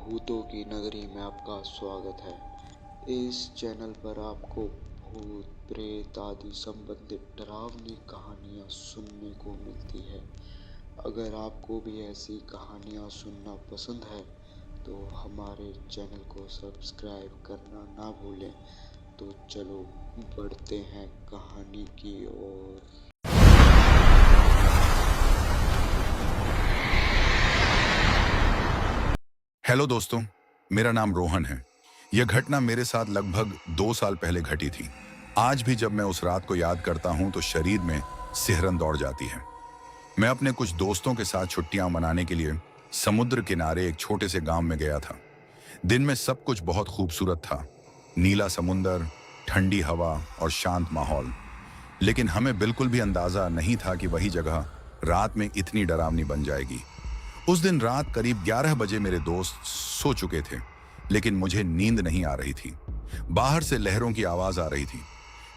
भूतों की नगरी में आपका स्वागत है। इस चैनल पर आपको भूत प्रेत आदि संबंधित डरावनी कहानियाँ सुनने को मिलती है। अगर आपको भी ऐसी कहानियाँ सुनना पसंद है तो हमारे चैनल को सब्सक्राइब करना ना भूलें। तो चलो बढ़ते हैं कहानी की ओर। हेलो दोस्तों, मेरा नाम रोहन है। यह घटना मेरे साथ लगभग 2 साल पहले घटी थी। आज भी जब मैं उस रात को याद करता हूं तो शरीर में सिहरन दौड़ जाती है। मैं अपने कुछ दोस्तों के साथ छुट्टियां मनाने के लिए समुद्र किनारे एक छोटे से गांव में गया था। दिन में सब कुछ बहुत खूबसूरत था। नीला समुंदर, ठंडी हवा और शांत माहौल। लेकिन हमें बिल्कुल भी अंदाजा नहीं था कि वही जगह रात में इतनी डरावनी बन जाएगी। उस दिन रात करीब 11 बजे मेरे दोस्त सो चुके थे, लेकिन मुझे नींद नहीं आ रही थी। बाहर से लहरों की आवाज आ रही थी।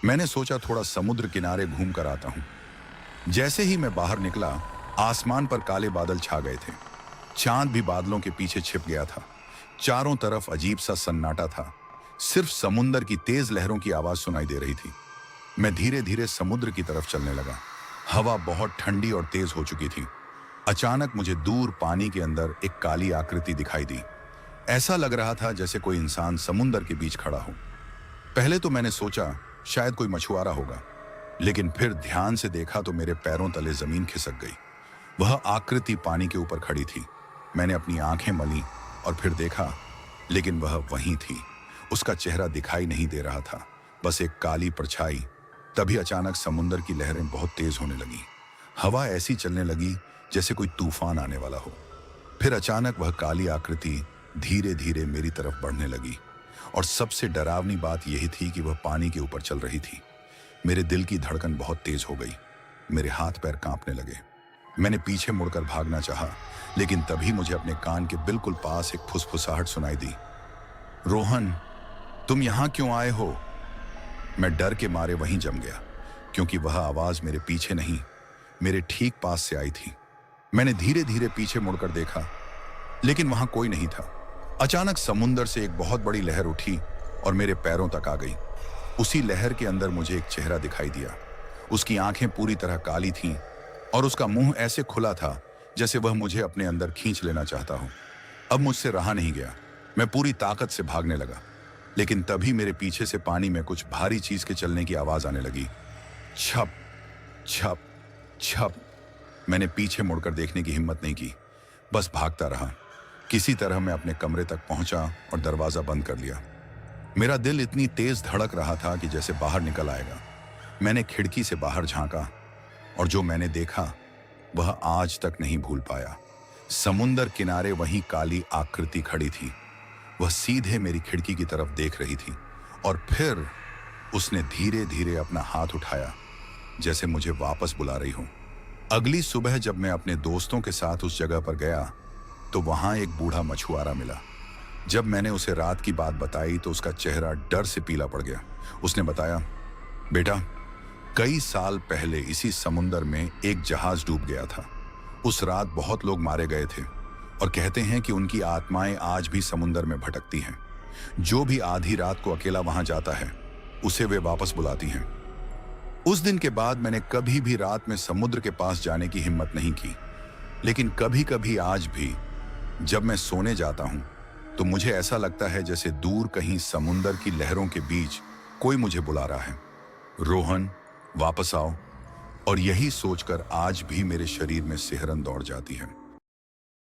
मैंने सोचा थोड़ा समुद्र किनारे घूम कर आता हूं। जैसे ही मैं बाहर निकला, आसमान पर काले बादल छा गए थे। चांद भी बादलों के पीछे छिप गया था। चारों तरफ अजीब सा सन्नाटा था। सिर्फ समुंदर की तेज लहरों की आवाज सुनाई दे रही थी। मैं धीरे धीरे समुद्र की तरफ चलने लगा। हवा बहुत ठंडी और तेज हो चुकी थी। अचानक मुझे दूर पानी के अंदर एक काली आकृति दिखाई दी। ऐसा लग रहा था जैसे कोई इंसान समुंदर के बीच खड़ा हो। पहले तो मैंने सोचा शायद कोई मछुआरा होगा, लेकिन फिर ध्यान से देखा तो मेरे पैरों तले जमीन खिसक गई। वह आकृति पानी के ऊपर खड़ी थी। मैंने अपनी आंखें मली और फिर देखा, लेकिन वह वहीं थी। उसका चेहरा दिखाई नहीं दे रहा था, बस एक काली परछाई। तभी अचानक समुंदर की लहरें बहुत तेज होने लगी। हवा ऐसी चलने लगी जैसे कोई तूफान आने वाला हो। फिर अचानक वह काली आकृति धीरे धीरे मेरी तरफ बढ़ने लगी, और सबसे डरावनी बात यही थी कि वह पानी के ऊपर चल रही थी। मेरे दिल की धड़कन बहुत तेज हो गई। मेरे हाथ पैर कांपने लगे। मैंने पीछे मुड़कर भागना चाहा, लेकिन तभी मुझे अपने कान के बिल्कुल पास एक फुसफुसाहट सुनाई दी। रोहन, तुम यहां क्यों आए हो? मैं डर के मारे वहीं जम गया, क्योंकि वह आवाज मेरे पीछे नहीं, मेरे ठीक पास से आई थी। मैंने धीरे धीरे पीछे मुड़कर देखा, लेकिन वहां कोई नहीं था। अचानक समुंदर से एक बहुत बड़ी लहर उठी और मेरे पैरों तक आ गई। उसी लहर के अंदर मुझे एक चेहरा दिखाई दिया। उसकी आंखें पूरी तरह काली थीं और उसका मुंह ऐसे खुला था जैसे वह मुझे अपने अंदर खींच लेना चाहता हो। अब मुझसे रहा नहीं गया। मैं पूरी ताकत से भागने लगा, लेकिन तभी मेरे पीछे से पानी में कुछ भारी चीज के चलने की आवाज आने लगी। छप छप छप। मैंने पीछे मुड़कर देखने की हिम्मत नहीं की, बस भागता रहा। किसी तरह मैं अपने कमरे तक पहुंचा और दरवाजा बंद कर लिया। मेरा दिल इतनी तेज धड़क रहा था कि जैसे बाहर निकल आएगा। मैंने खिड़की से बाहर झांका, और जो मैंने देखा वह आज तक नहीं भूल पाया। समुंदर किनारे वही काली आकृति खड़ी थी। वह सीधे मेरी खिड़की की तरफ देख रही थी, और फिर उसने धीरे धीरे अपना हाथ उठाया, जैसे मुझे वापस बुला रही हो। अगली सुबह जब मैं अपने दोस्तों के साथ उस जगह पर गया तो वहां एक बूढ़ा मछुआरा मिला। जब मैंने उसे रात की बात बताई तो उसका चेहरा डर से पीला पड़ गया। उसने बताया, बेटा, कई साल पहले इसी समुंदर में एक जहाज डूब गया था। उस रात बहुत लोग मारे गए थे, और कहते हैं कि उनकी आत्माएं आज भी समुंदर में भटकती हैं। जो भी आधी रात को अकेला वहां जाता है उसे वे वापस बुलाती हैं। उस दिन के बाद मैंने कभी भी रात में समुद्र के पास जाने की हिम्मत नहीं की, लेकिन कभी कभी आज भी जब मैं सोने जाता हूं तो मुझे ऐसा लगता है जैसे दूर कहीं समुंदर की लहरों के बीच कोई मुझे बुला रहा है, रोहन, वापस आओ। और यही सोचकर आज भी मेरे शरीर में सिहरन दौड़ जाती है।